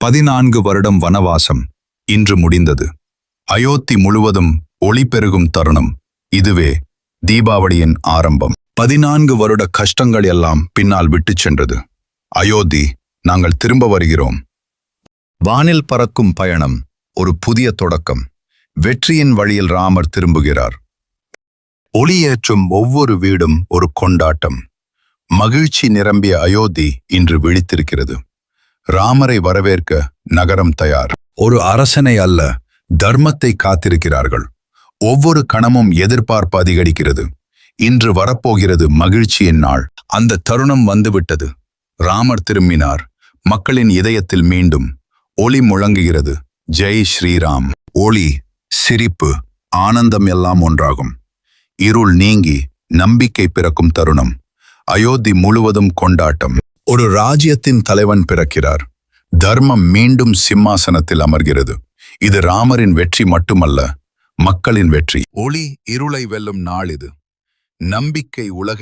14 வருடம் வனவாசம் இன்று முடிந்தது. அயோத்தி முழுவதும் ஒளி பெருகும் தருணம். இதுவே தீபாவளியின் ஆரம்பம். 14 வருட கஷ்டங்கள் எல்லாம் பின்னால் விட்டுச் சென்றது. அயோத்தி, நாங்கள் திரும்ப வருகிறோம். வானில் பறக்கும் பயணம், ஒரு புதிய தொடக்கம். வெற்றியின் வழியில் ராமர் திரும்புகிறார். ஒளியேற்றும் ஒவ்வொரு வீடும் ஒரு கொண்டாட்டம். மகிழ்ச்சி நிரம்பிய அயோத்தி இன்று விழித்திருக்கிறது. ராமரை வரவேற்க நகரம் தயார். ஒரு அரசனை அல்ல, தர்மத்தை காத்திருக்கிறார்கள். ஒவ்வொரு கணமும் எதிர்பார்ப்பு அதிகரிக்கிறது. இன்று வரப்போகிறது மகிழ்ச்சியின் நாள். அந்த தருணம் வந்துவிட்டது. ராமர் திரும்பினார். மக்களின் இதயத்தில் மீண்டும் ஒளி முழங்குகிறது. ஜெய் ஸ்ரீராம். ஒளி, சிரிப்பு, ஆனந்தம் எல்லாம் ஒன்றாகும். இருள் நீங்கி நம்பிக்கை பிறக்கும் தருணம். அயோத்தி முழுவதும் கொண்டாட்டம். ஒரு ராஜ்யத்தின் தலைவன் பிறக்கிறார். தர்மம் மீண்டும் சிம்மாசனத்தில் அமர்கிறது. இது ராமரின் வெற்றி மட்டுமல்ல, மக்களின் வெற்றி. ஒளி இருளை வெல்லும் நாள் இது. நம்பிக்கை உலகை